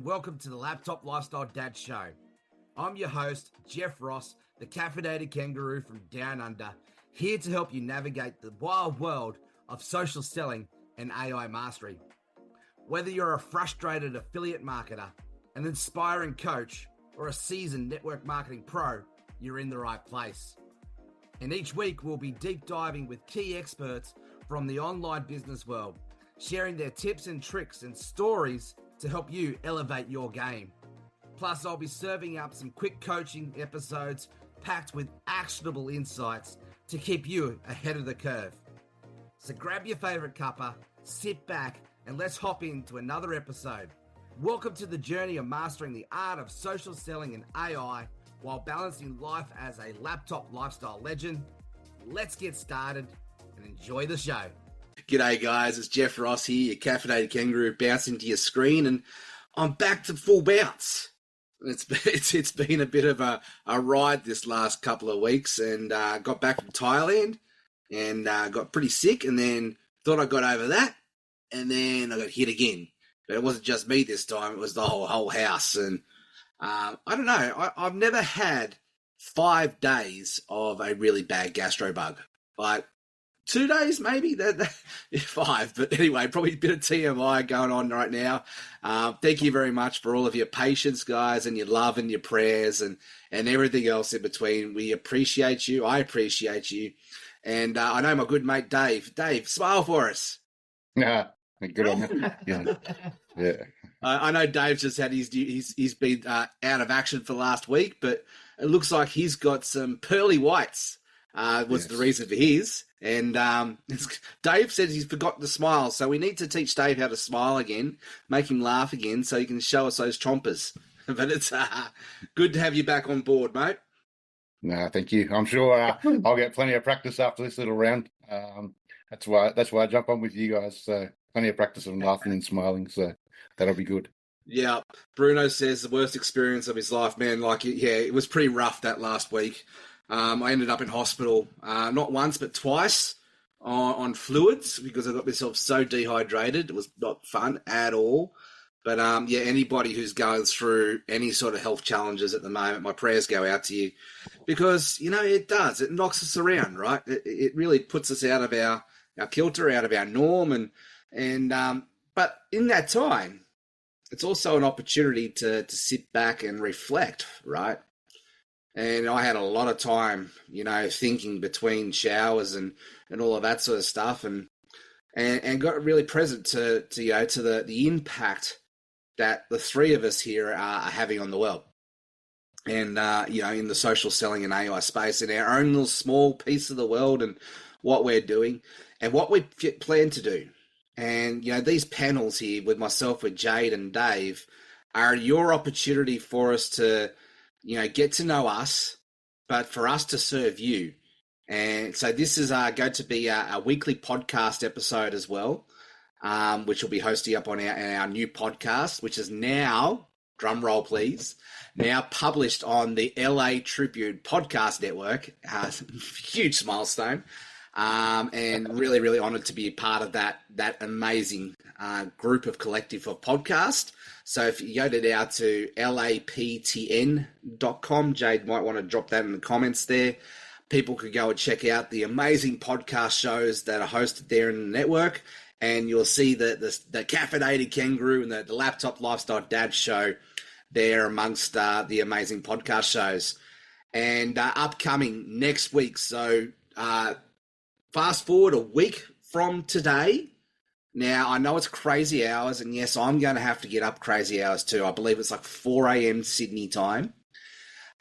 Welcome to the Laptop Lifestyle Dad Show. I'm your host, Jeff Ross, the caffeinated kangaroo from Down Under, here to help you navigate the wild world of social selling and AI mastery. Whether you're a frustrated affiliate marketer, an inspiring coach, or a seasoned network marketing pro, you're in the right place. And each week we'll be deep diving with key experts from the online business world, sharing their tips and tricks and stories to help you elevate your game. Plus, I'll be serving up some quick coaching episodes packed with actionable insights to keep you ahead of the curve. So grab your favorite cuppa, sit back, and let's hop into another episode. Welcome to the journey of mastering the art of social selling and AI while balancing life as a laptop lifestyle legend. Let's get started and enjoy the show. G'day guys, it's Jeff Ross here, your caffeinated kangaroo, bouncing to your screen, and I'm back to full bounce. It's been a bit of a ride this last couple of weeks, and got back from Thailand and got pretty sick, and then thought I got over that, and then I got hit again. But it wasn't just me this time; it was the whole house. And I don't know. I've never had 5 days of a really bad gastro bug. Like 2 days, maybe, 5. But anyway, probably a bit of TMI going on right now. Thank you very much for all of your patience, guys, and your love and your prayers and everything else in between. We appreciate you. I appreciate you. And I know my good mate, Dave. Dave, smile for us. Yeah, good on you. Yeah. I know Dave's just had he's been out of action for the last week, but it looks like he's got some pearly whites. Was the reason for his. And Dave says he's forgotten to smile, so we need to teach Dave how to smile again, make him laugh again, so he can show us those chompers. But it's good to have you back on board, mate. No, thank you. I'm sure I'll get plenty of practice after this little round. That's why I jump on with you guys. So plenty of practice of laughing and smiling. So that'll be good. Yeah, Bruno says the worst experience of his life, man. Like, yeah, it was pretty rough that last week. I ended up in hospital not once but twice on fluids because I got myself so dehydrated. It was not fun at all. But yeah, anybody who's going through any sort of health challenges at the moment, my prayers go out to you because, you know, it does. It knocks us around, right? It really puts us out of our kilter, out of our norm. But in that time, it's also an opportunity to sit back and reflect, right? And I had a lot of time, you know, thinking between showers and all of that sort of stuff, and got really present to the impact that the three of us here are having on the world, and in the social selling and AI space, in our own little small piece of the world, and what we're doing and what we plan to do. And these panels here with myself, with Jade and Dave, are your opportunity for us to get to know us, but for us to serve you. And so this is going to be a weekly podcast episode as well, which will be hosting up on our new podcast, which is now, drum roll please, now published on the LA Tribune Podcast Network. Huge milestone. And really, really honored to be a part of that amazing group of collective of podcasts. So if you go now to laptn.com, Jade might want to drop that in the comments there. People could go and check out the amazing podcast shows that are hosted there in the network, and you'll see the caffeinated kangaroo and the laptop lifestyle dad show there amongst the amazing podcast shows. And upcoming next week, so fast forward a week from today. Now, I know it's crazy hours, and yes, I'm going to have to get up crazy hours too. I believe it's like 4 a.m. Sydney time.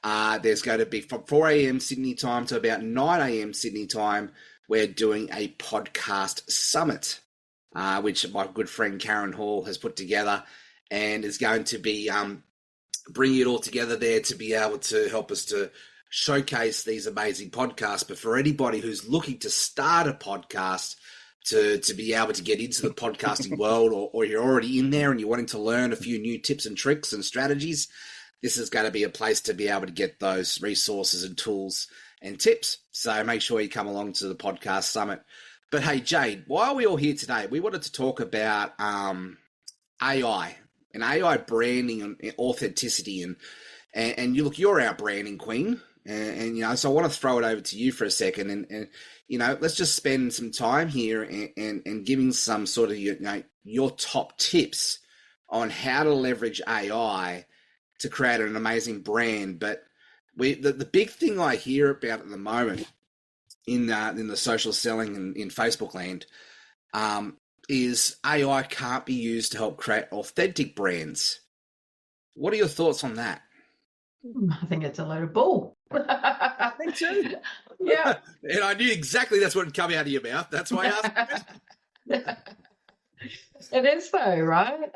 There's going to be from 4 a.m. Sydney time to about 9 a.m. Sydney time, we're doing a podcast summit, which my good friend Karen Hall has put together and is going to be bringing it all together there to be able to help us to showcase these amazing podcasts. But for anybody who's looking to start a podcast, to be able to get into the podcasting world, or you're already in there and you're wanting to learn a few new tips and tricks and strategies, this is going to be a place to be able to get those resources and tools and tips. So make sure you come along to the podcast summit. But hey, Jade, why are we all here today? We wanted to talk about AI and AI branding and authenticity, and you look, you're our branding queen, and you know, so I want to throw it over to you for a second, and you know, let's just spend some time here and giving some sort of, you know, your top tips on how to leverage AI to create an amazing brand. But the big thing I hear about at the moment in the social selling and in Facebook land, is AI can't be used to help create authentic brands. What are your thoughts on that? I think it's a load of bull. Me too. Yeah. And I knew exactly that's what would come out of your mouth. That's why I asked the question. It is though, right?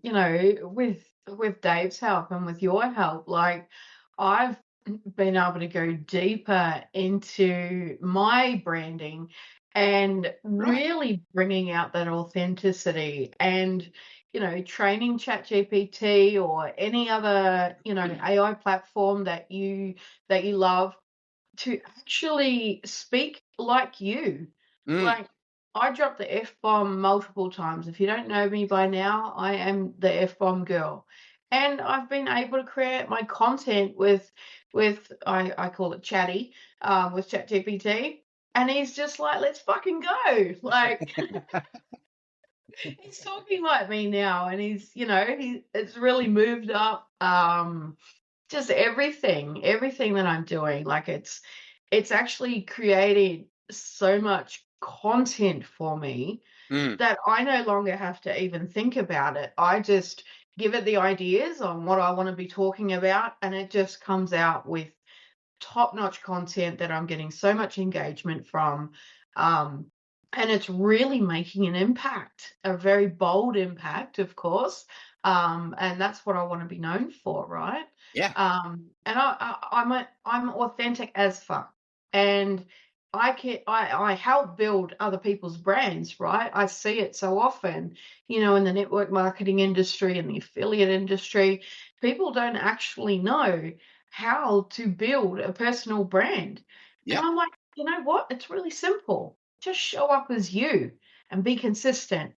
You know, with Dave's help and with your help, like I've been able to go deeper into my branding and really bringing out that authenticity and, you know, training ChatGPT or any other, you know, AI platform that you love to actually speak like you. Like I dropped the F-bomb multiple times. If you don't know me by now, I am the F-bomb girl. And I've been able to create my content with I call it chatty, with ChatGPT. And he's just like, let's fucking go. Like he's talking like me now, and he's, you know, it's really moved up just everything that I'm doing. Like it's actually created so much content for me that I no longer have to even think about it. I just give it the ideas on what I want to be talking about, and it just comes out with top-notch content that I'm getting so much engagement from. And it's really making an impact, a very bold impact, of course. And that's what I want to be known for, right? Yeah. And I'm authentic as fuck. And I help build other people's brands, right? I see it so often, you know, in the network marketing industry and the affiliate industry. People don't actually know how to build a personal brand. Yeah. And I'm like, you know what? It's really simple. Just show up as you and be consistent.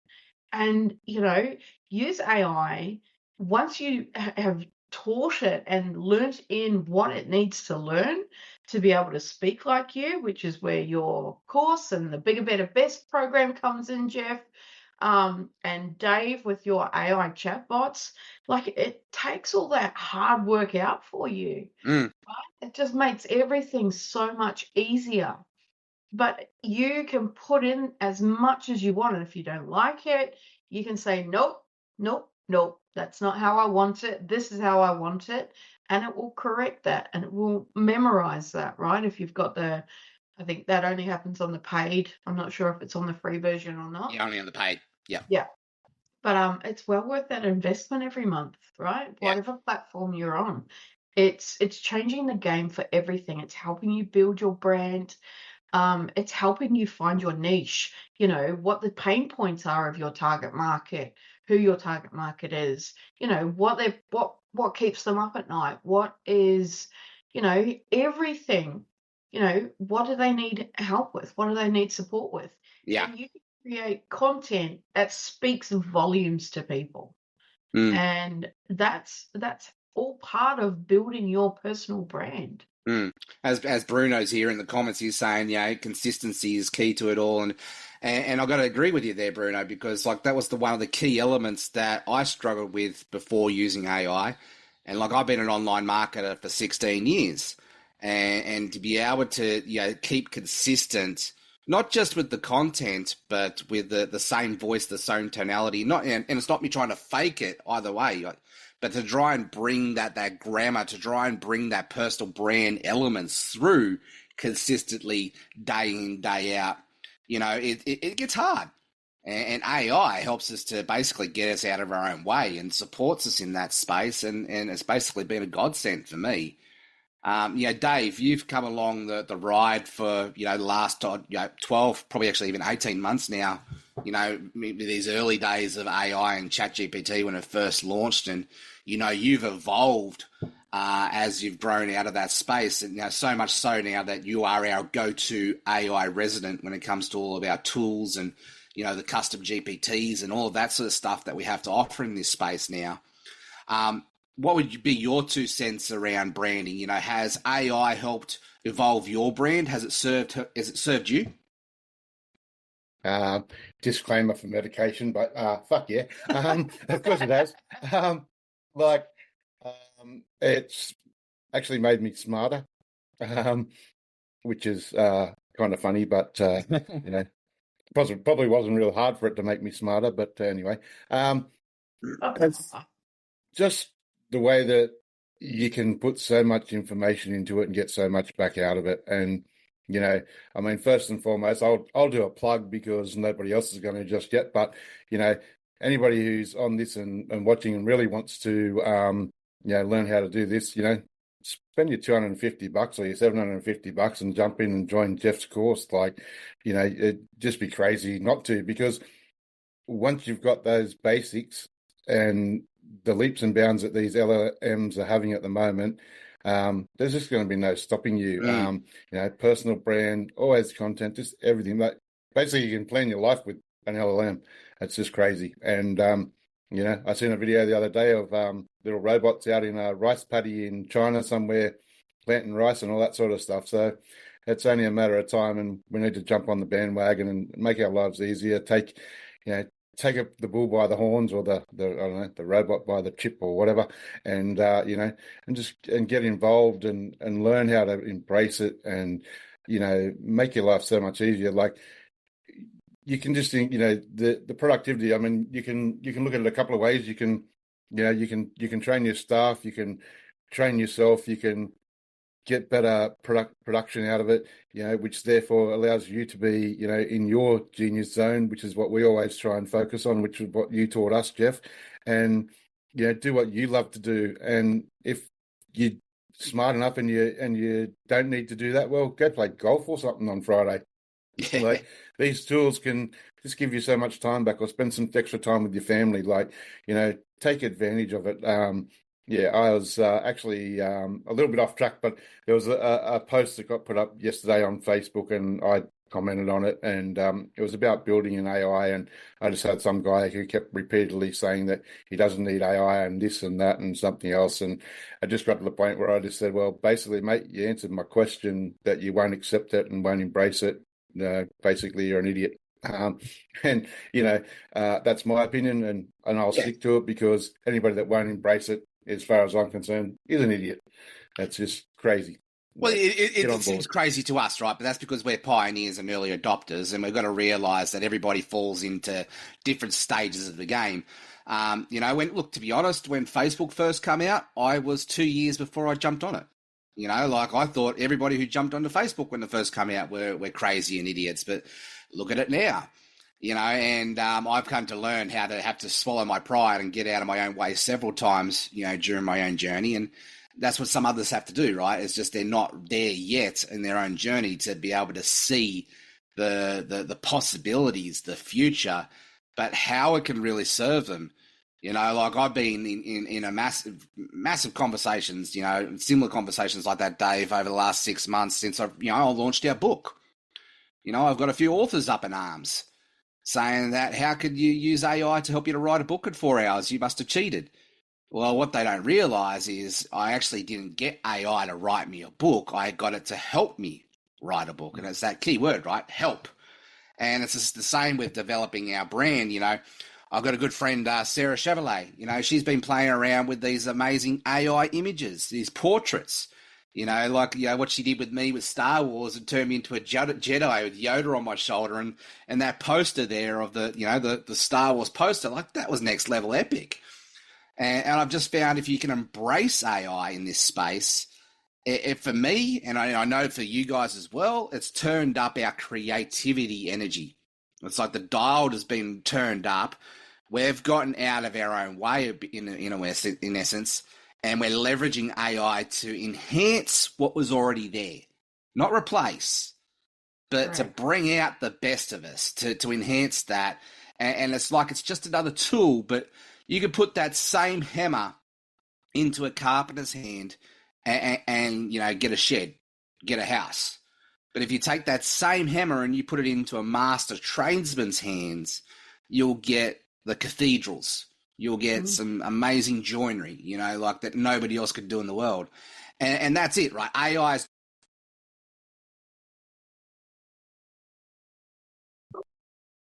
And, you know, use AI once you have taught it and learnt in what it needs to learn to be able to speak like you, which is where your course and the Bigger, Better, Best program comes in, Jeff. And Dave with your AI chatbots, like it takes all that hard work out for you. Right? It just makes everything so much easier. But you can put in as much as you want. And if you don't like it, you can say, nope, nope, nope. That's not how I want it. This is how I want it. And it will correct that and it will memorize that, right? If you've got I think that only happens on the paid. I'm not sure if it's on the free version or not. Yeah, only on the paid. Yeah. Yeah. But it's well worth that investment every month, right? Yeah. Whatever platform you're on. It's changing the game for everything. It's helping you build your brand. It's helping you find your niche, you know, what the pain points are of your target market, who your target market is, you know, what keeps them up at night, what is, you know, everything, you know, what do they need help with? What do they need support with? Yeah. And you can create content that speaks volumes to people. And that's all part of building your personal brand. As Bruno's here in the comments, he's saying, you know, consistency is key to it all, and I've got to agree with you there, Bruno, because like that was one of the key elements that I struggled with before using AI, and like I've been an online marketer for 16 years, and to be able to, you know, keep consistent, not just with the content, but with the same voice, the same tonality, and it's not me trying to fake it either way. Like, but to try and bring that grammar, to try and bring that personal brand elements through consistently day in, day out, you know, it gets hard. And AI helps us to basically get us out of our own way and supports us in that space. And it's basically been a godsend for me. You know, Dave, you've come along the ride for, you know, the last 12, probably actually even 18 months now, you know, these early days of AI and ChatGPT when it first launched. And, you know, you've evolved as you've grown out of that space. And, you know, so much so now that you are our go-to AI resident when it comes to all of our tools and, the custom GPTs and all of that sort of stuff that we have to offer in this space now. What would be your 2 cents around branding? Has AI helped evolve your brand? Has it served you? Disclaimer for medication, but fuck yeah. Of course it has. It's actually made me smarter, which is kind of funny, but probably wasn't real hard for it to make me smarter. But anyway, it's just the way that you can put so much information into it and get so much back out of it. And first and foremost, I'll do a plug because nobody else is going to just yet. But anybody who's on this and watching and really wants to learn how to do this, spend your $250 or your $750 and jump in and join Jeff's course. It'd just be crazy not to, because once you've got those basics and the leaps and bounds that these LLMs are having at the moment, there's just going to be no stopping you. Personal brand, always content, just everything. Like basically, you can plan your life with an LLM. It's just crazy. And I seen a video the other day of little robots out in a rice paddy in China somewhere, planting rice and all that sort of stuff. So it's only a matter of time, and we need to jump on the bandwagon and make our lives easier. Take the bull by the horns, or the robot by the chip, or whatever, and and get involved and learn how to embrace it, and make your life so much easier. Like you can just think, the productivity. I mean, you can look at it a couple of ways. You can train your staff, you can train yourself, you can get better production out of it, which therefore allows you to be, in your genius zone, which is what we always try and focus on, which is what you taught us, Jeff, and, do what you love to do. And if you're smart enough and you don't need to do that, well, go play golf or something on Friday. Like these tools can just give you so much time back, or spend some extra time with your family. Take advantage of it. I was actually a little bit off track, but there was a post that got put up yesterday on Facebook, and I commented on it, and it was about building an AI, and I just had some guy who kept repeatedly saying that he doesn't need AI and this and that and something else, and I just got to the point where I just said, well, basically, mate, you answered my question that you won't accept it and won't embrace it. Basically, you're an idiot. That's my opinion, and I'll stick to it, because anybody that won't embrace it, as far as I'm concerned, is an idiot. That's just crazy. Well, it seems crazy to us, right? But that's because we're pioneers and early adopters, and we've got to realise that everybody falls into different stages of the game. To be honest, when Facebook first came out, I was 2 years before I jumped on it. I thought everybody who jumped onto Facebook when it first came out were crazy and idiots, but look at it now. I've come to learn how to have to swallow my pride and get out of my own way several times, during my own journey. And that's what some others have to do, right? It's just they're not there yet in their own journey to be able to see the possibilities, the future, but how it can really serve them. I've been in a massive conversations, similar conversations like that, Dave, over the last 6 months since I launched our book. I've got a few authors up in arms saying that, how could you use AI to help you to write a book in 4 hours? You must have cheated. Well, what they don't realize is I actually didn't get AI to write me a book. I got it to help me write a book. And it's that key word, right? Help. And it's just the same with developing our brand. I've got a good friend, Sarah Chevrolet. She's been playing around with these amazing AI images, these portraits. What she did with me with Star Wars, it turned me into a Jedi with Yoda on my shoulder, and that poster there of the Star Wars poster, that was next level epic. And I've just found if you can embrace AI in this space, for me, and I know for you guys as well, it's turned up our creativity energy. It's like the dial has been turned up. We've gotten out of our own way in essence, and we're leveraging AI to enhance what was already there, not replace, but to bring out the best of us, to enhance that. And it's like it's just another tool, but you could put that same hammer into a carpenter's hand and get a shed, get a house. But if you take that same hammer and you put it into a master tradesman's hands, you'll get the cathedrals. You'll get some amazing joinery, you know, like that nobody else could do in the world. And that's it, right? AI's.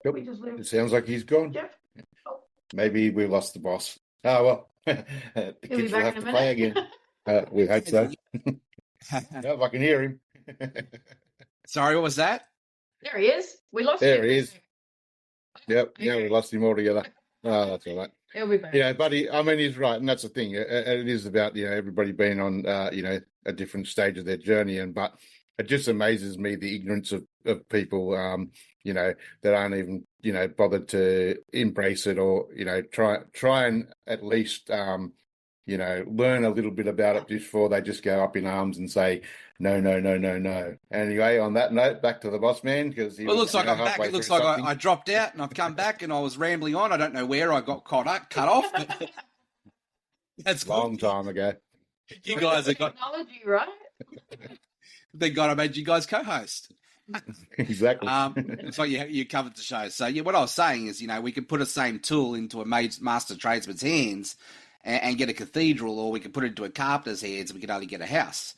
Yep. It sounds like he's gone. Jeff? Oh. Maybe we lost the boss. Oh, well, the kids will have to play again. We hope so. No, I can hear him. Sorry, what was that? There he is. We lost him. There he is. Yep, yeah, we lost him altogether. Oh, that's all right. He'll be back. Yeah, but I mean, he's right, and that's the thing. It is about, you know, everybody being on, you know, a different stage of their journey, but it just amazes me the ignorance of people, you know, that aren't even, you know, bothered to embrace it or, you know, try and at least, you know, learn a little bit about it before they just go up in arms and say, no. Anyway, on that note, back to the boss man, because it looks like I'm back. It looks like I dropped out and I've come back and I was rambling on. I don't know where I got cut off. But that's a long time ago. You guys have got technology, right? Thank God I made you guys co-host. Exactly. It's like you covered the show. So yeah, what I was saying is, you know, we could put a same tool into a master tradesman's hands and get a cathedral, or we could put it into a carpenter's hands and we could only get a house.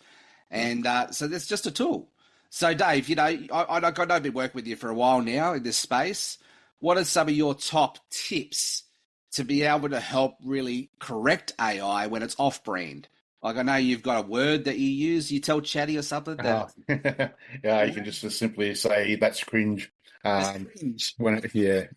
And so that's just a tool. So Dave, you know, I know I've been working with you for a while now in this space. What are some of your top tips to be able to help really correct AI when it's off-brand? Like, I know you've got a word that you use. You tell Chatty or something. Yeah, you can just simply say that's cringe. That's cringe.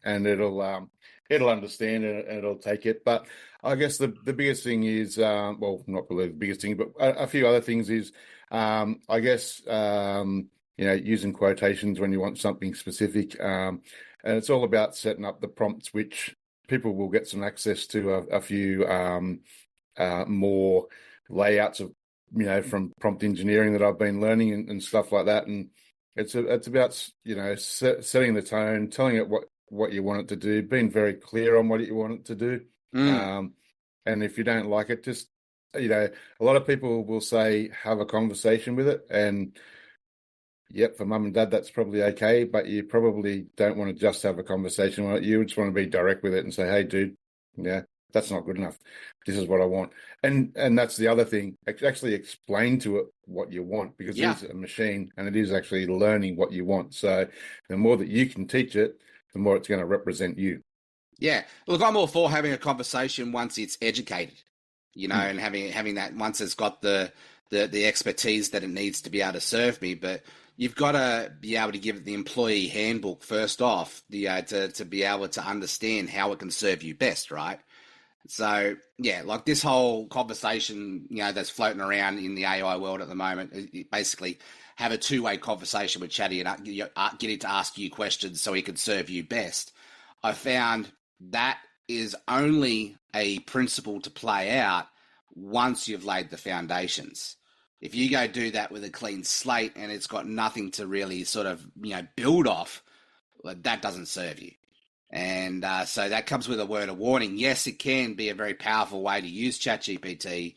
And it'll understand and it'll take it. But I guess the biggest thing is, well, not really the biggest thing, but a few other things is, I guess, you know, using quotations when you want something specific. And it's all about setting up the prompts, which people will get some access to a few more layouts of, you know, from prompt engineering that I've been learning and stuff like that. And it's about, you know, setting the tone, telling it what you want it to do, being very clear on what you want it to do. And if you don't like it, just, you know, a lot of people will say, have a conversation with it. And yep, for mum and dad, that's probably okay. But you probably don't want to just have a conversation with it. You just want to be direct with it and say, hey, dude, yeah, that's not good enough. This is what I want. And that's the other thing. Actually explain to it what you want, because it is a machine and it is actually learning what you want. So the more that you can teach it, the more it's going to represent you. Yeah. Look, I'm all for having a conversation once it's educated, you know, and having that once it's got the expertise that it needs to be able to serve me. But you've got to be able to give it the employee handbook first off, to be able to understand how it can serve you best, right? So, yeah, like this whole conversation, you know, that's floating around in the AI world at the moment, basically have a two-way conversation with Chatty and get it to ask you questions so he can serve you best. I found that is only a principle to play out once you've laid the foundations. If you go do that with a clean slate and it's got nothing to really sort of, you know, build off, that doesn't serve you. And so that comes with a word of warning. Yes, it can be a very powerful way to use ChatGPT,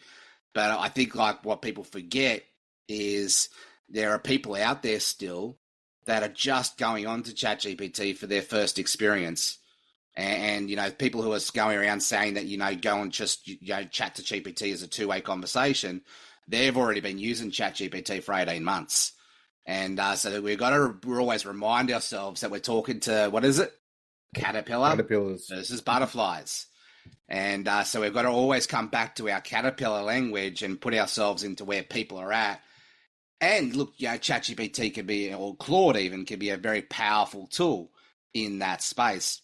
but I think like what people forget is there are people out there still that are just going on to ChatGPT for their first experience. And, you know, people who are going around saying that, you know, go and just, you know, chat to GPT as a two-way conversation, they've already been using ChatGPT for 18 months. And so we've got to always remind ourselves that we're talking to, what is it? Caterpillars versus butterflies. And so we've got to always come back to our caterpillar language and put ourselves into where people are at. And look, you know, ChatGPT can be, or Claude even, can be a very powerful tool in that space.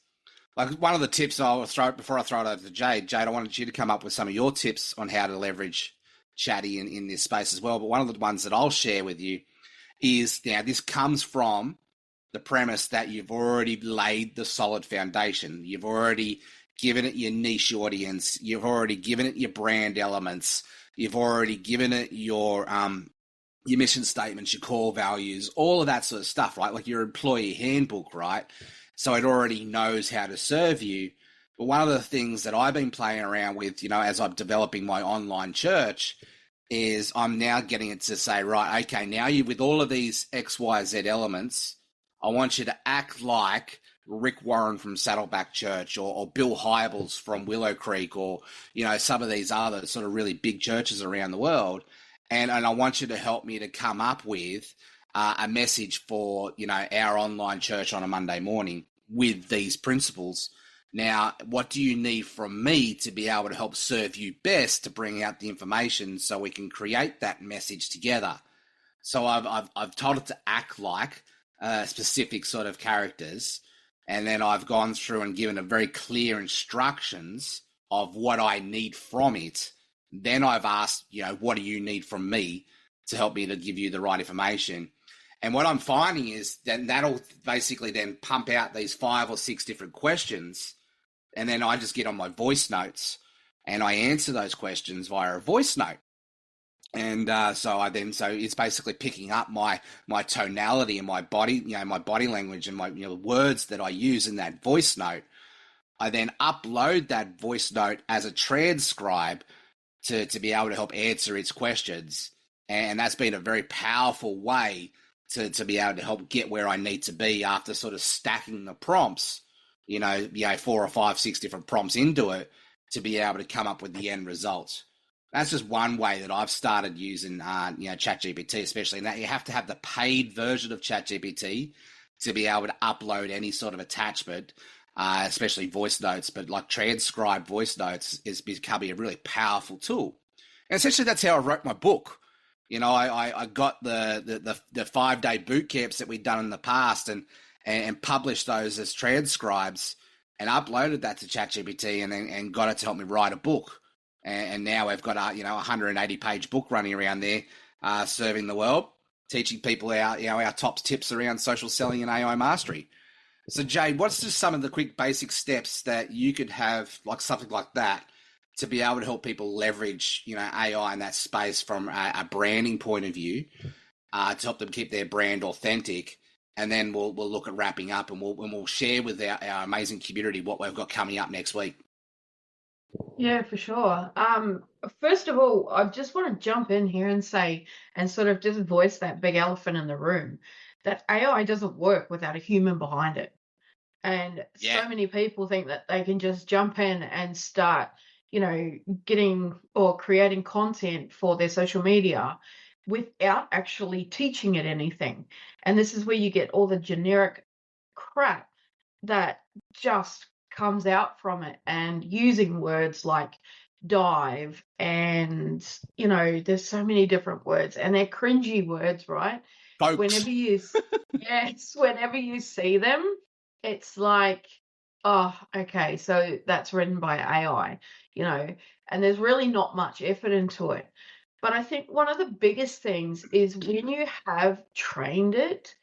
Like one of the tips I'll throw before I throw it over to Jade. Jade, I wanted you to come up with some of your tips on how to leverage Chatty in this space as well. But one of the ones that I'll share with you is, now this comes from the premise that you've already laid the solid foundation. You've already given it your niche audience. You've already given it your brand elements. You've already given it your mission statements, your core values, all of that sort of stuff, right? Like your employee handbook, right? So it already knows how to serve you. But one of the things that I've been playing around with, you know, as I'm developing my online church is I'm now getting it to say, right, okay, now you with all of these X, Y, Z elements, I want you to act like Rick Warren from Saddleback Church or Bill Hybels from Willow Creek or, some of these other sort of really big churches around the world. And I want you to help me to come up with a message for, our online church on a Monday morning with these principles. Now, what do you need from me to be able to help serve you best to bring out the information so we can create that message together? So I've told it to act like specific sort of characters, and then I've gone through and given it very clear instructions of what I need from it. Then I've asked, what do you need from me to help me to give you the right information? And what I'm finding is that that'll basically then pump out these 5 or 6 different questions. And then I just get on my voice notes and I answer those questions via a voice note. And so it's basically picking up my tonality and my body, my body language and my words that I use in that voice note. I then upload that voice note as a transcribe to be able to help answer its questions. And that's been a very powerful way to be able to help get where I need to be after sort of stacking the prompts, 4 or 5, 6 different prompts into it to be able to come up with the end results. That's just one way that I've started using, ChatGPT, especially. And that you have to have the paid version of ChatGPT to be able to upload any sort of attachment, especially voice notes. But like transcribed voice notes is becoming a really powerful tool. And essentially, that's how I wrote my book. I got the 5-day boot camps that we'd done in the past and published those as transcribes and uploaded that to ChatGPT and got it to help me write a book. And now we've got a 180-page book running around there, serving the world, teaching people our top tips around social selling and AI mastery. So Jade, what's just some of the quick basic steps that you could have, like something like that, to be able to help people leverage AI in that space from a branding point of view, to help them keep their brand authentic? And then we'll look at wrapping up and we'll share with our amazing community what we've got coming up next week. Yeah, for sure. First of all, I just want to jump in here and say, and sort of just voice that big elephant in the room, that AI doesn't work without a human behind it. And so many people think that they can just jump in and start, getting or creating content for their social media without actually teaching it anything. And this is where you get all the generic crap that just comes out from it, and using words like dive and there's so many different words and they're cringy words, right? Folks. Whenever you see them, it's like, oh, okay, so that's written by AI, and there's really not much effort into it. But I think one of the biggest things is when you have trained it,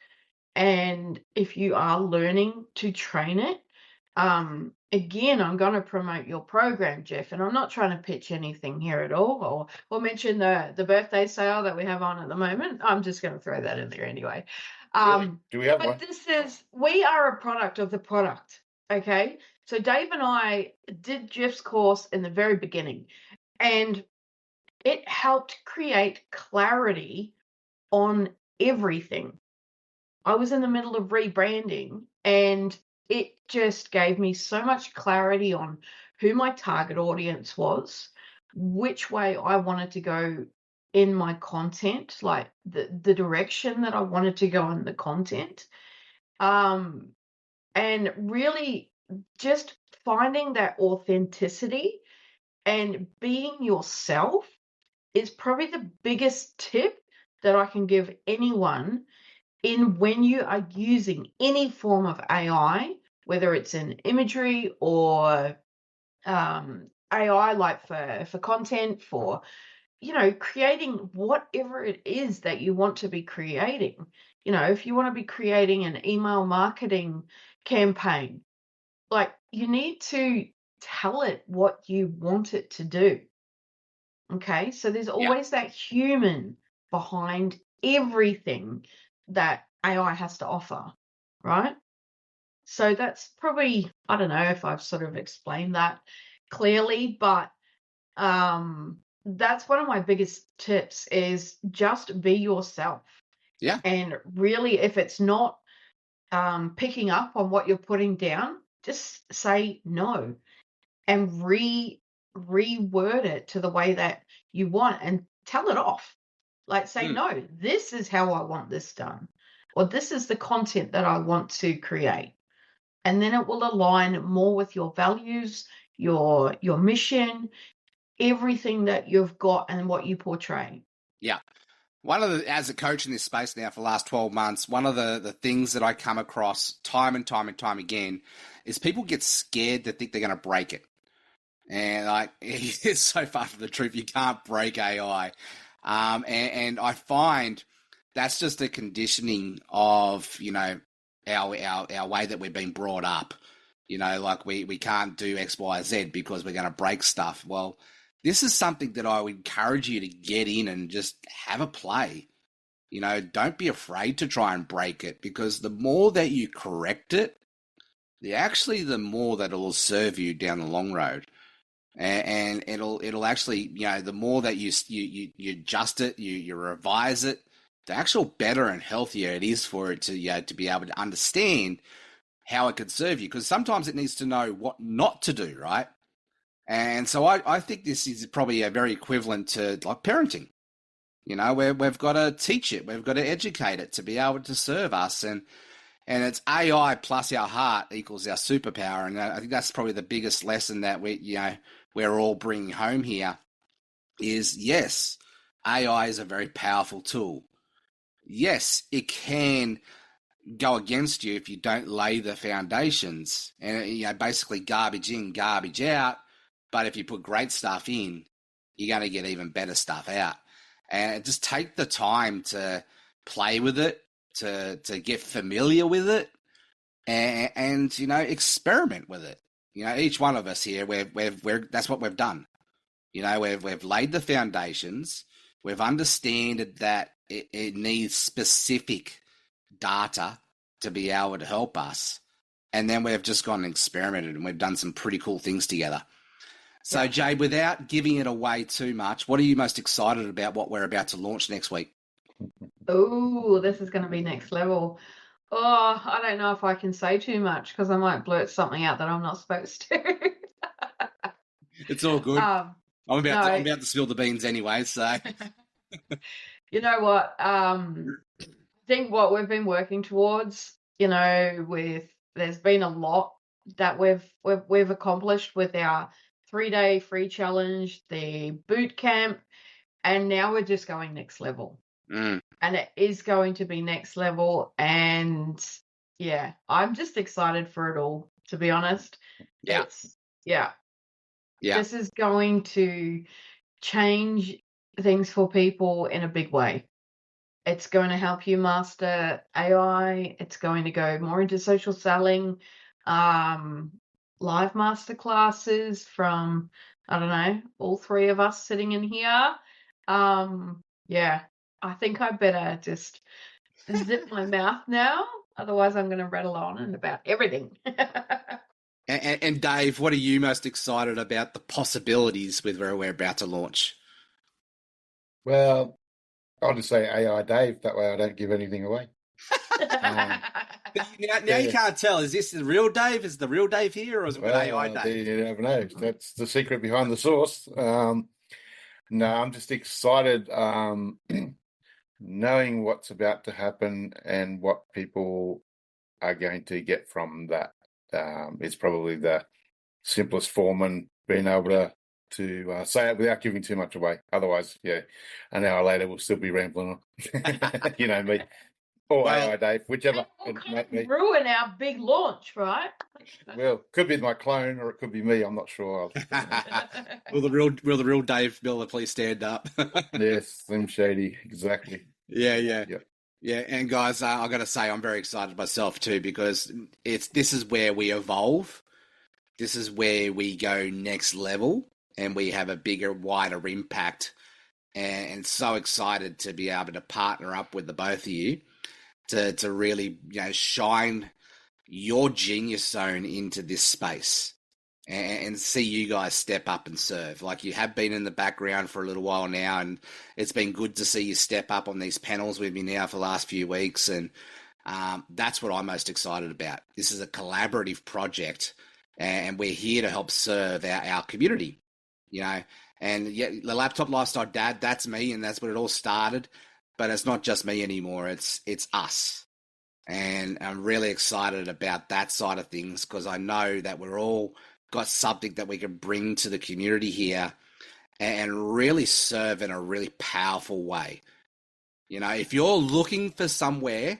and if you are learning to train it, again, I'm going to promote your program, Jeff, and I'm not trying to pitch anything here at all, or mention the birthday sale that we have on at the moment. I'm just going to throw that in there anyway. Really? Do we have but one? We are a product of the product. Okay. So Dave and I did Jeff's course in the very beginning, and it helped create clarity on everything. I was in the middle of rebranding, and it just gave me so much clarity on who my target audience was, which way I wanted to go in my content, like the direction that I wanted to go in the content. And really just finding that authenticity and being yourself is probably the biggest tip that I can give anyone in when you are using any form of AI, whether it's in imagery or AI like for content, for creating whatever it is that you want to be creating. If you want to be creating an email marketing campaign, like, you need to tell it what you want it to do. Okay, so there's always that human behind everything that AI has to offer, right? So that's probably, I don't know if I've sort of explained that clearly, but that's one of my biggest tips is just be yourself. Yeah. And really, if it's not picking up on what you're putting down, just say no and reword it to the way that you want and tell it off. Like say, no, this is how I want this done, or this is the content that I want to create. And then it will align more with your values, your mission, everything that you've got and what you portray. Yeah. As a coach in this space now for the last 12 months, one of the things that I come across time and time and time again is people get scared to think they're going to break it. And like, it's so far from the truth. You can't break AI. And I find that's just a conditioning of, our way that we've been brought up. Like we can't do X, Y, Z because we're going to break stuff. Well, this is something that I would encourage you to get in and just have a play. Don't be afraid to try and break it, because the more that you correct it, the more that it'll serve you down the long road. And it'll actually, the more that you adjust it, you revise it, the actual better and healthier it is for it to be able to understand how it could serve you. Because sometimes it needs to know what not to do, right? And so I think this is probably a very equivalent to like parenting. Where we've got to teach it, we've got to educate it to be able to serve us, and it's AI plus our heart equals our superpower. And I think that's probably the biggest lesson that we're all bringing home here is, yes, AI is a very powerful tool. Yes, it can go against you if you don't lay the foundations, and basically garbage in, garbage out. But if you put great stuff in, you're going to get even better stuff out. And just take the time to play with it, to get familiar with it, and experiment with it. Each one of us here, we're that's what we've done. We've laid the foundations. We've understood that it needs specific data to be able to help us, and then we've just gone and experimented, and we've done some pretty cool things together. So, Jade, without giving it away too much, what are you most excited about what we're about to launch next week? Oh, this is going to be next level. Oh, I don't know if I can say too much because I might blurt something out that I'm not supposed to. It's all good. I'm about to spill the beans anyway, so. You know what? I think what we've been working towards, there's been a lot that we've accomplished with our 3-day free challenge, the boot camp, and now we're just going next level. And it is going to be next level, and yeah, I'm just excited for it all, to be honest. Yeah. This is going to change things for people in a big way. It's going to help you master AI. It's going to go more into social selling, live masterclasses from, I don't know, all three of us sitting in here. I think I better just zip my mouth now. Otherwise, I'm going to rattle on and about everything. And Dave, what are you most excited about the possibilities with where we're about to launch? Well, I'll just say AI Dave. That way I don't give anything away. Now you can't tell. Is this the real Dave? Is the real Dave here, or is it AI Dave? You never know. That's the secret behind the sauce. No, I'm just excited knowing what's about to happen and what people are going to get from that. It's probably the simplest form, and being able to say it without giving too much away. Otherwise, an hour later we'll still be rambling on. You know me. Or AI Dave, whichever. Ruin our big launch, right? Well, could be my clone, or it could be me. I'm not sure. Will the real Dave Miller please stand up? Yes, Slim Shady, exactly. Yeah. And guys, I got to say, I'm very excited myself too, because this is where we evolve. This is where we go next level, and we have a bigger, wider impact. And so excited to be able to partner up with the both of you to really shine your genius zone into this space. and see you guys step up and serve. Like, you have been in the background for a little while now, and it's been good to see you step up on these panels with me now for the last few weeks. And that's what I'm most excited about. This is a collaborative project, and we're here to help serve our community, you know. And yeah, the Laptop Lifestyle Dad, that's me, and that's what it all started. But it's not just me anymore. It's us. And I'm really excited about that side of things, because I know that we're all got something that we can bring to the community here and really serve in a really powerful way. You know, if you're looking for somewhere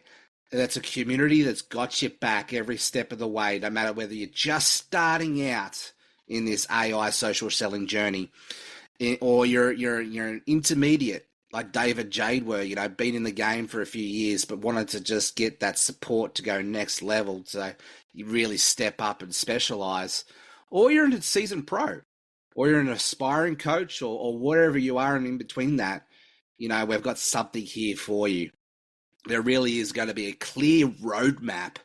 that's a community that's got your back every step of the way, no matter whether you're just starting out in this AI social selling journey, or you're an intermediate like Dave and Jade were, you know, been in the game for a few years, but wanted to just get that support to go next level, so you really step up and specialize, or you're a seasoned pro, or you're an aspiring coach, or whatever you are, and in between that, you know, we've got something here for you. There really is going to be a clear roadmap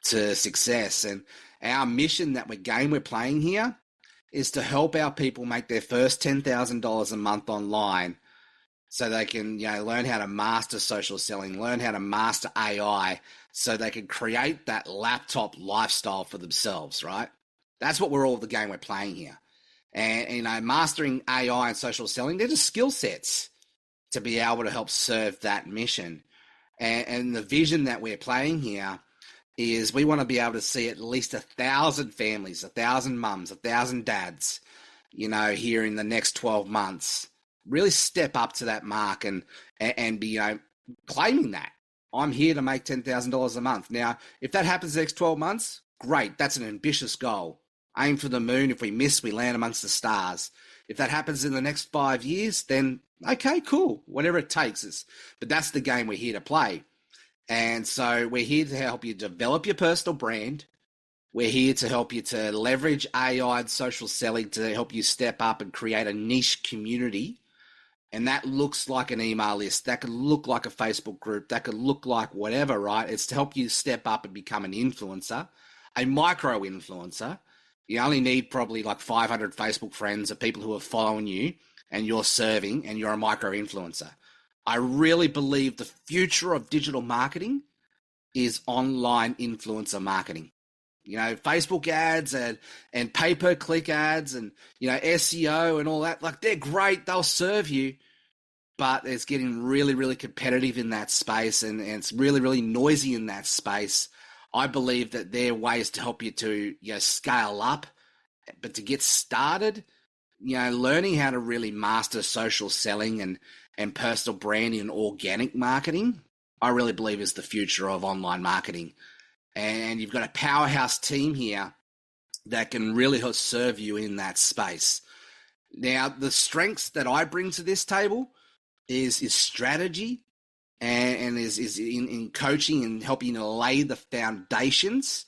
to success, and our mission that we're playing here is to help our people make their first $10,000 a month online, so they can, you know, learn how to master social selling, learn how to master AI, so they can create that laptop lifestyle for themselves, right? That's what we're playing here. And, you know, mastering AI and social selling, they're just skill sets to be able to help serve that mission. And the vision that we're playing here is we want to be able to see at least 1,000 families, 1,000 mums, 1,000 dads, you know, here in the next 12 months, really step up to that mark and be, you know, claiming that I'm here to make $10,000 a month. Now, if that happens the next 12 months, great. That's an ambitious goal. Aim for the moon. If we miss, we land amongst the stars. If that happens in the next 5 years, then okay, cool. Whatever it takes is, but that's the game we're here to play. And so we're here to help you develop your personal brand. We're here to help you to leverage AI and social selling to help you step up and create a niche community. And that looks like an email list. That could look like a Facebook group. That could look like whatever, right? It's to help you step up and become an influencer, a micro influencer. You only need probably like 500 Facebook friends of people who are following you, and you're serving, and you're a micro influencer. I really believe the future of digital marketing is online influencer marketing. You know, Facebook ads and pay-per-click ads and, you know, SEO and all that, like, they're great. They'll serve you, but it's getting really, really competitive in that space, and it's really, really noisy in that space. I believe that there are ways to help you to, you know, scale up, but to get started, you know, learning how to really master social selling and personal branding and organic marketing, I really believe is the future of online marketing. And you've got a powerhouse team here that can really help serve you in that space. Now, the strengths that I bring to this table is strategy and is in coaching and helping to lay the foundations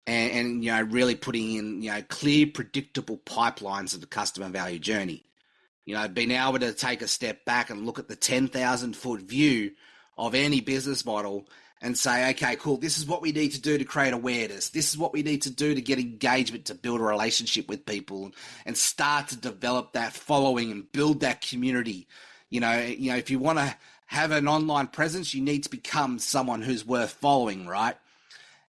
and you know, really putting in, you know, clear, predictable pipelines of the customer value journey. You know, being able to take a step back and look at the 10,000 foot view of any business model and say, okay, cool, this is what we need to do to create awareness. This is what we need to do to get engagement, to build a relationship with people and start to develop that following and build that community. You know, if you want to have an online presence, you need to become someone who's worth following, right?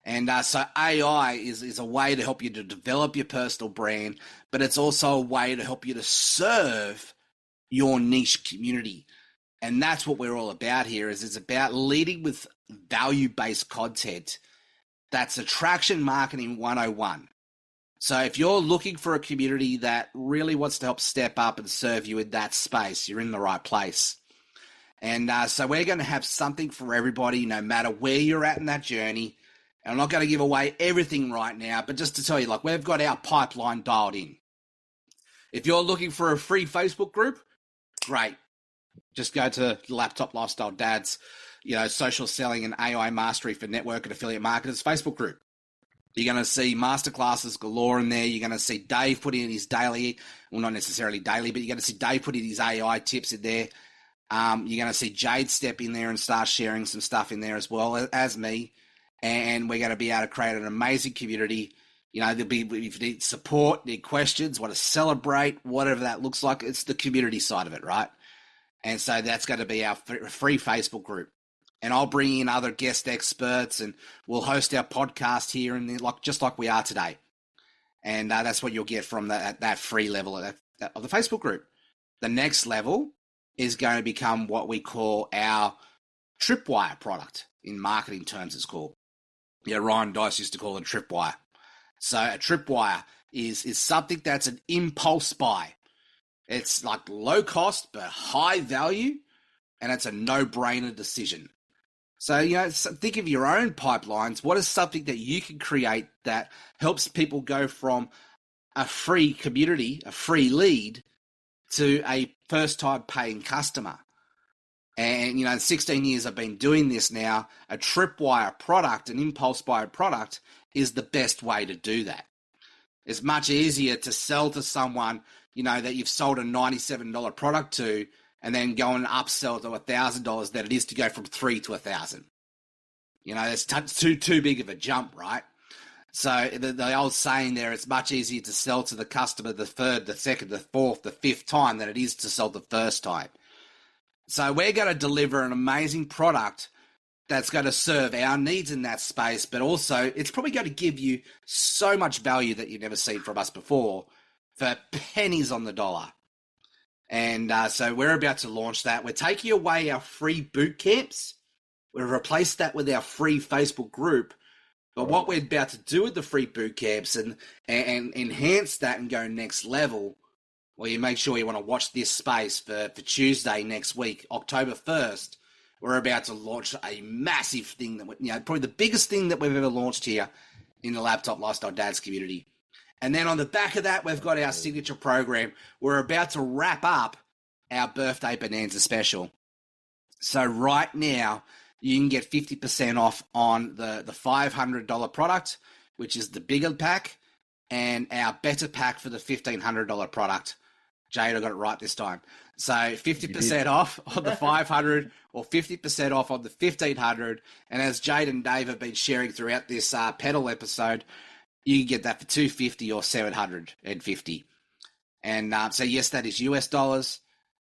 And so AI is a way to help you to develop your personal brand, but it's also a way to help you to serve your niche community. And that's what we're all about here. Is it's about leading with value-based content. That's attraction marketing 101. So if you're looking for a community that really wants to help step up and serve you in that space, you're in the right place. And so we're going to have something for everybody, no matter where you're at in that journey. And I'm not going to give away everything right now, but just to tell you, like, we've got our pipeline dialed in. If you're looking for a free Facebook group, great. Just go to Laptop Lifestyle Dads, you know, social selling and AI mastery for network and affiliate marketers Facebook group. You're going to see masterclasses galore in there. You're going to see Dave put in his daily, well, not necessarily daily, but you're going to see Dave put in his AI tips in there. You're going to see Jade step in there and start sharing some stuff in there as well as me. And we're going to be able to create an amazing community There'll be, if you need support, need questions, want to celebrate, whatever that looks like, it's the community side of it, right? And so that's going to be our free Facebook group. And I'll bring in other guest experts, and we'll host our podcast here, and just like we are today. And that's what you'll get from that free level of the Facebook group. The next level is going to become what we call our tripwire product. In marketing terms, it's called. Yeah, Ryan Dice used to call it a tripwire. So a tripwire is something that's an impulse buy. It's like low cost but high value, and it's a no-brainer decision. So, think of your own pipelines. What is something that you can create that helps people go from a free community, a free lead, to a first-time paying customer? And, in 16 years I've been doing this now, a tripwire product, an impulse buy product, is the best way to do that. It's much easier to sell to someone, that you've sold a $97 product to, and then go and upsell to $1,000 than it is to go from $3 to $1,000. It's too big of a jump, right? So the old saying there, it's much easier to sell to the customer the third, the second, the fourth, the fifth time than it is to sell the first time. So we're going to deliver an amazing product that's going to serve our needs in that space, but also it's probably going to give you so much value that you've never seen from us before for pennies on the dollar. And so we're about to launch that. We're taking away our free boot camps. We've replaced that with our free Facebook group. But what we're about to do with the free boot camps and enhance that and go next level, well, you make sure you want to watch this space for Tuesday next week, October 1st. We're about to launch a massive thing that, probably the biggest thing that we've ever launched here in the Laptop Lifestyle Dads community. And then on the back of that, we've got our signature program. We're about to wrap up our birthday bonanza special. So right now, you can get 50% off on the $500 product, which is the bigger pack, and our better pack for the $1,500 product. Jade, I got it right this time. So 50% off on the 500 or 50% off on the 1,500. And as Jade and Dave have been sharing throughout this pedal episode, you can get that for $250 or $750. And so yes, that is US dollars.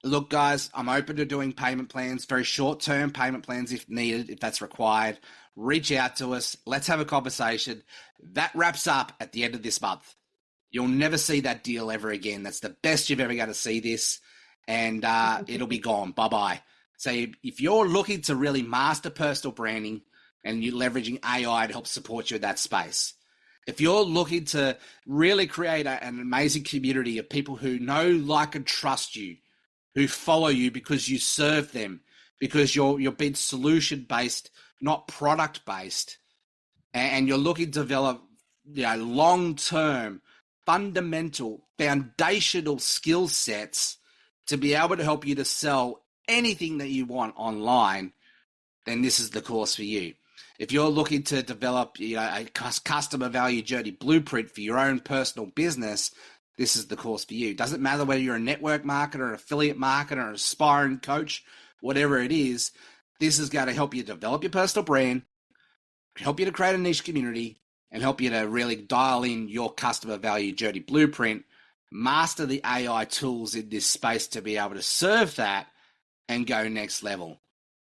Look, guys, I'm open to doing payment plans, very short-term payment plans if needed, if that's required. Reach out to us. Let's have a conversation. That wraps up at the end of this month. You'll never see that deal ever again. That's the best you've ever going to see this, and it'll be gone. Bye-bye. So if you're looking to really master personal branding and you're leveraging AI to help support you in that space, if you're looking to really create an amazing community of people who know, like, and trust you, who follow you because you serve them, because you're being solution-based, not product-based, and you're looking to develop long-term, fundamental, foundational skill sets to be able to help you to sell anything that you want online, then this is the course for you. If you're looking to develop a customer value journey blueprint for your own personal business, this is the course for you. Doesn't matter whether you're a network marketer, an affiliate marketer, an aspiring coach, whatever it is, this is going to help you develop your personal brand, help you to create a niche community, and help you to really dial in your customer value journey blueprint, master the AI tools in this space to be able to serve that and go next level.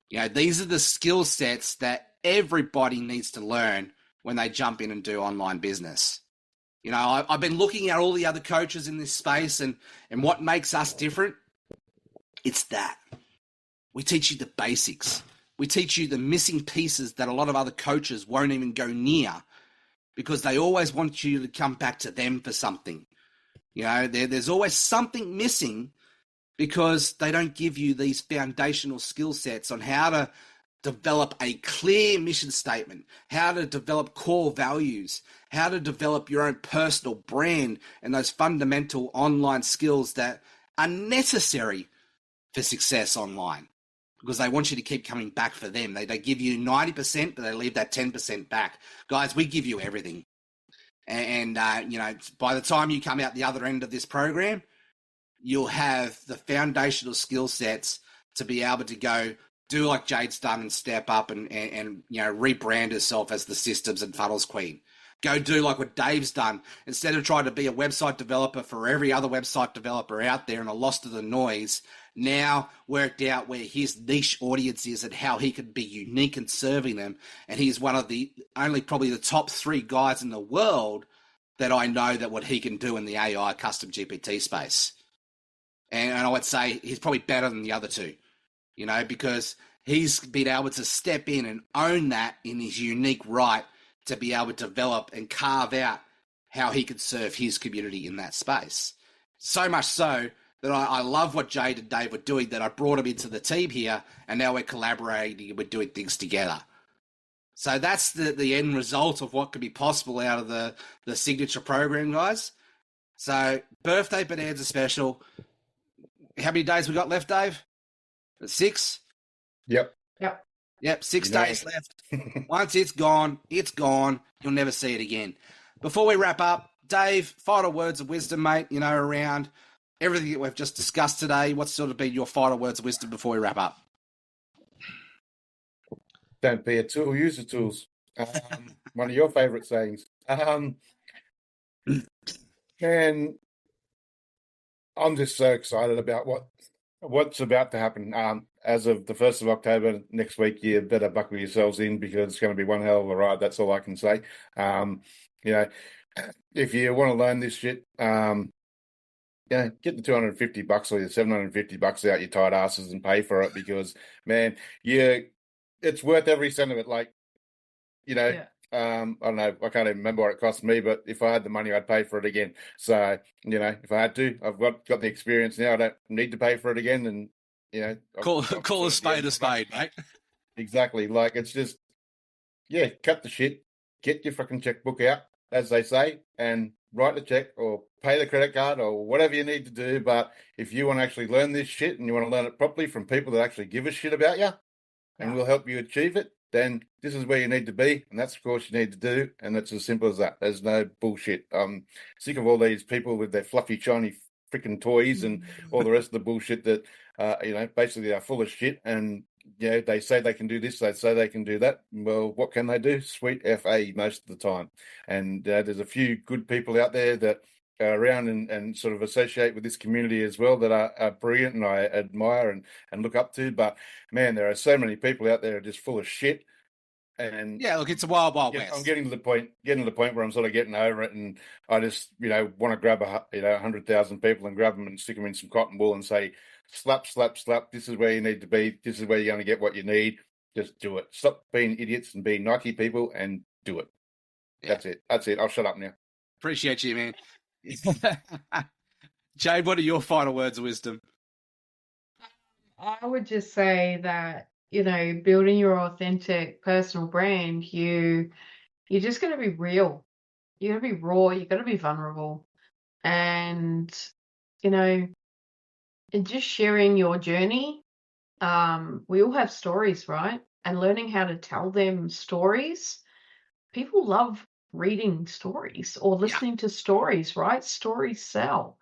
These are the skill sets that everybody needs to learn when they jump in and do online business. I've been looking at all the other coaches in this space and what makes us different. It's that. We teach you the basics. We teach you the missing pieces that a lot of other coaches won't even go near because they always want you to come back to them for something. There's always something missing because they don't give you these foundational skill sets on how to develop a clear mission statement, how to develop core values, how to develop your own personal brand, and those fundamental online skills that are necessary for success online because they want you to keep coming back for them. They give you 90%, but they leave that 10% back. Guys, we give you everything. And by the time you come out the other end of this program, you'll have the foundational skill sets to be able to go do like Jade's done and step up and rebrand herself as the systems and funnels queen. go do like what Dave's done. Instead of trying to be a website developer for every other website developer out there and are lost to the noise, now worked out where his niche audience is and how he can be unique in serving them. And he's one of the only probably the top 3 guys in the world that I know that what he can do in the AI custom GPT space. And I would say he's probably better than the other 2, because he's been able to step in and own that in his unique right to be able to develop and carve out how he can serve his community in that space. So much so that I love what Jade and Dave were doing, that I brought him into the team here, and now we're collaborating and we're doing things together. So that's the end result of what could be possible out of the signature program, guys. So birthday bonanza special. How many days we got left, Dave? 6? Yep. 6 days left. Once it's gone, it's gone. You'll never see it again. Before we wrap up, Dave, final words of wisdom, mate, around everything that we've just discussed today. What's sort of been your final words of wisdom before we wrap up? Don't be a tool, use the tools. One of your favourite sayings. And I'm just so excited about what's about to happen. As of the 1st of October next week, you better buckle yourselves in because it's going to be one hell of a ride. That's all I can say. If you want to learn this shit, get the $250 or your $750 out your tight asses and pay for it because, man, it's worth every cent of it. Like, I don't know, I can't even remember what it cost me, but if I had the money, I'd pay for it again. So, if I had to, I've got the experience now. I don't need to pay for it again. And, call a spade, mate. Exactly. Like, it's just, cut the shit, get your fucking checkbook out, as they say, and write the check or pay the credit card or whatever you need to do. But if you want to actually learn this shit and you want to learn it properly from people that actually give a shit about you and will help you achieve it, then this is where you need to be. And that's, of course, you need to do. And it's as simple as that. There's no bullshit. I'm sick of all these people with their fluffy, shiny freaking toys and all the rest of the bullshit that, basically are full of shit. And, they say they can do this, they say they can do that. Well, what can they do? Sweet FA most of the time. And there's a few good people out there that are around and sort of associate with this community as well that are brilliant and I admire and look up to. But, man, there are so many people out there just full of shit. And look, it's a wild west. I'm getting to the point where I'm sort of getting over it, and I just want to grab 100,000 people and grab them and stick them in some cotton wool and say, slap, slap, slap. This is where you need to be. This is where you're going to get what you need. Just do it. Stop being idiots and being Nike people and do it. Yeah. That's it. I'll shut up now. Appreciate you, man. Jade, what are your final words of wisdom? I would just say that, building your authentic personal brand, you're just going to be real. You're going to be raw. You're going to be vulnerable. And, and just sharing your journey. We all have stories, right? And learning how to tell them stories. People love reading stories or listening to stories, right? Stories sell.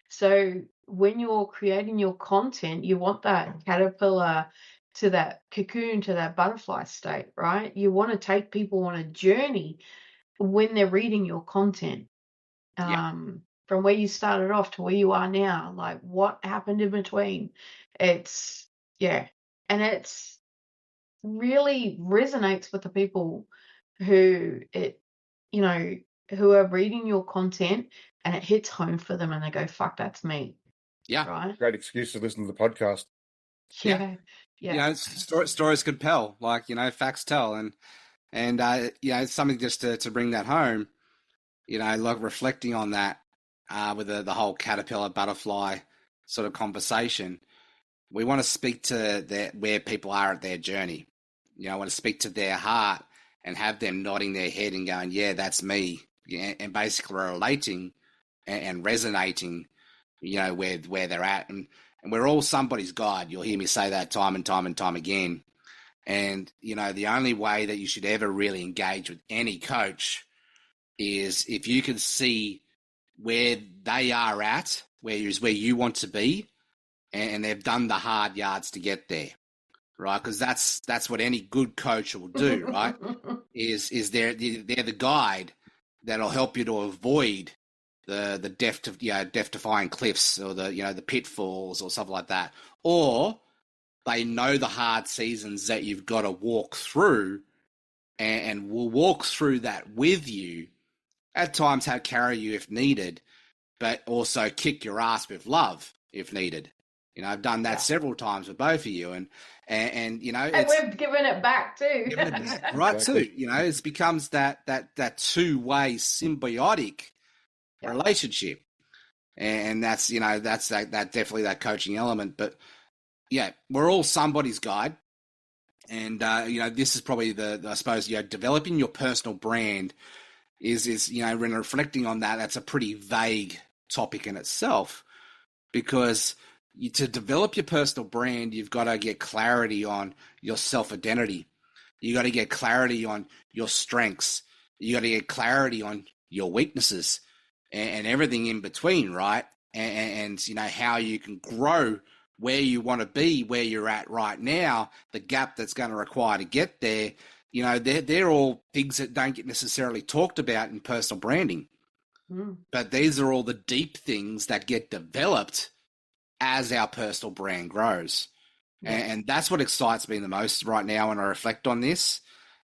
So when you're creating your content, you want that caterpillar to that cocoon, to that butterfly state, right? You want to take people on a journey when they're reading your content. From where you started off to where you are now, like what happened in between. It's really resonates with the people who who are reading your content and it hits home for them and they go, fuck, that's me. Yeah. Right. Great excuse to listen to the podcast. Yeah. Stories compel, facts tell. And something just to bring that home, like reflecting on that with the whole caterpillar butterfly sort of conversation, we want to speak to where people are at their journey. I want to speak to their heart and have them nodding their head and going, yeah, that's me. And basically relating and resonating, where they're at. And we're all somebody's guide. You'll hear me say that time and time and time again. And, the only way that you should ever really engage with any coach is if you can see where they are at, where you want to be, and they've done the hard yards to get there, right? Because that's what any good coach will do, right? is they're the guide, that'll help you to avoid the death-defying cliffs or the pitfalls or stuff like that. Or they know the hard seasons that you've got to walk through, and will walk through that with you. At times, carry you if needed, but also kick your ass with love if needed. I've done that several times with both of you, and we've given it back too. Given it back, right too. It becomes that two-way symbiotic relationship, and that's that definitely that coaching element. But yeah, we're all somebody's guide, and this is probably I suppose developing your personal brand is when reflecting on that, that's a pretty vague topic in itself, because to develop your personal brand, you've got to get clarity on your self-identity. You got to get clarity on your strengths. You got to get clarity on your weaknesses and everything in between, right? And how you can grow where you want to be, where you're at right now, the gap that's going to require to get there. They're all things that don't get necessarily talked about in personal branding. But these are all the deep things that get developed as our personal brand grows. And that's what excites me the most right now when I reflect on this,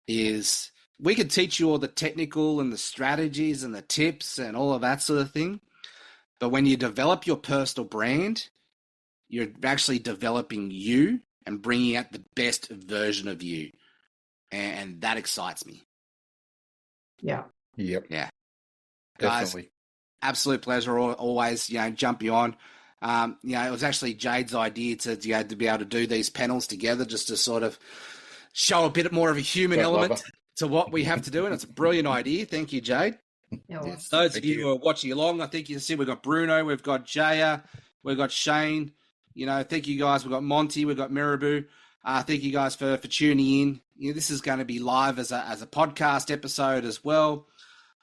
is we could teach you all the technical and the strategies and the tips and all of that sort of thing. But when you develop your personal brand, you're actually developing you and bringing out the best version of you. And that excites me. Yep. Yeah. Definitely. Guys, absolute pleasure always, jump you on. It was actually Jade's idea to be able to do these panels together, just to sort of show a bit more of a human element to what we have to do. And it's a brilliant idea. Thank you, Jade. Yes. Those of you who are watching along, I think you can see we've got Bruno, we've got Jaya, we've got Shane. Thank you guys. We've got Monty, we've got Marabou. Thank you guys for tuning in. This is going to be live as a podcast episode as well.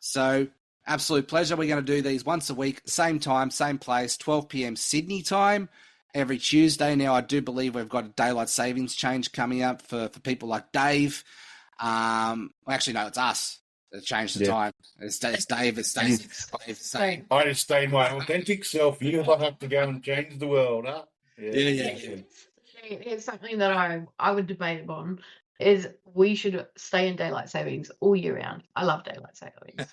So absolute pleasure. We're going to do these once a week, same time, same place, 12 p.m. Sydney time, every Tuesday. Now, I do believe we've got a daylight savings change coming up for people like Dave. Actually, no, it's us that changed the time. It's Dave. It's Dave. I just stay my authentic self. You don't have to go and change the world, huh? Yeah. It's something that I would debate upon, is we should stay in daylight savings all year round. I love daylight savings.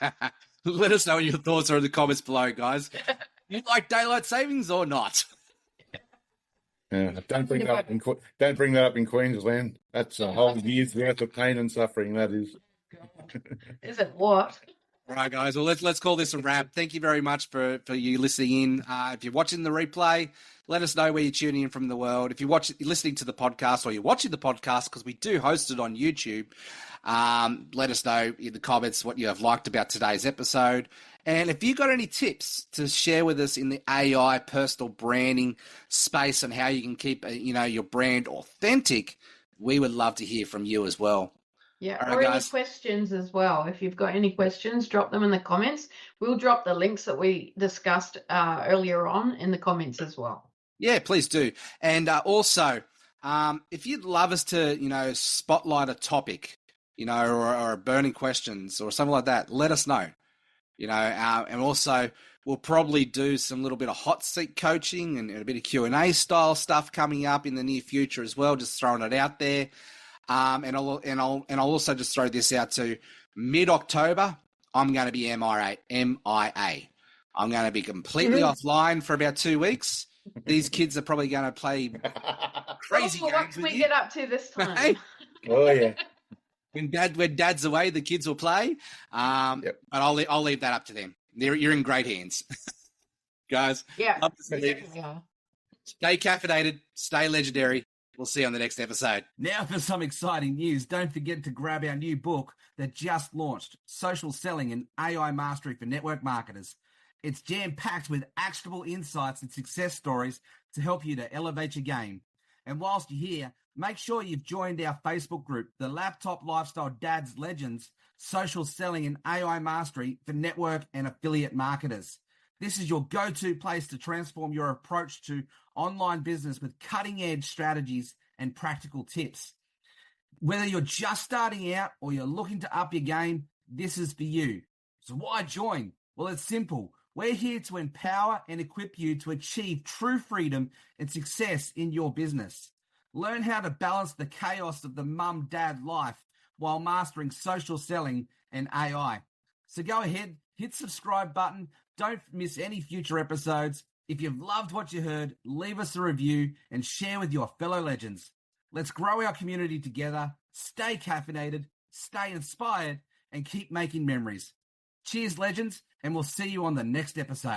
Let us know what your thoughts are in the comments below, guys. You like daylight savings or not? Yeah, don't bring that up in Queensland. That's a whole year's worth of pain and suffering. That is. Is it what? All right, guys. Well, let's call this a wrap. Thank you very much for you listening in. If you're watching the replay, let us know where you're tuning in from the world. If you're listening to the podcast, or you're watching the podcast, because we do host it on YouTube, let us know in the comments what you have liked about today's episode. And if you've got any tips to share with us in the AI personal branding space and how you can keep your brand authentic, we would love to hear from you as well. Yeah, all right, or guys. any questions as well. If you've got any questions, drop them in the comments. We'll drop the links that we discussed earlier on in the comments as well. Yeah, please do. And also, if you'd love us to, spotlight a topic, or burning questions or something like that, let us know. And also we'll probably do some little bit of hot seat coaching and a bit of Q&A style stuff coming up in the near future as well. Just throwing it out there. And I'll also just throw this out to mid-October. I'm going to be MIA. I'm going to be completely offline for about 2 weeks. These kids are probably going to play crazy games. What can we get up to this time? Hey? Oh yeah. When Dad's away, the kids will play. But I'll leave that up to them. You're in great hands, guys. Yeah. Stay caffeinated. Stay legendary. We'll see you on the next episode. Now for some exciting news. Don't forget to grab our new book that just launched, Social Selling and AI Mastery for Network Marketers. It's jam-packed with actionable insights and success stories to help you to elevate your game. And whilst you're here, make sure you've joined our Facebook group, the Laptop Lifestyle Dads Legends, Social Selling and AI Mastery for Network and Affiliate Marketers. This is your go-to place to transform your approach to online business with cutting-edge strategies and practical tips. Whether you're just starting out or you're looking to up your game, this is for you. So why join? Well, it's simple. We're here to empower and equip you to achieve true freedom and success in your business. Learn how to balance the chaos of the mum-dad life while mastering social selling and AI. So go ahead, hit subscribe button. Don't miss any future episodes. If you've loved what you heard, leave us a review and share with your fellow legends. Let's grow our community together, stay caffeinated, stay inspired, and keep making memories. Cheers, legends, and we'll see you on the next episode.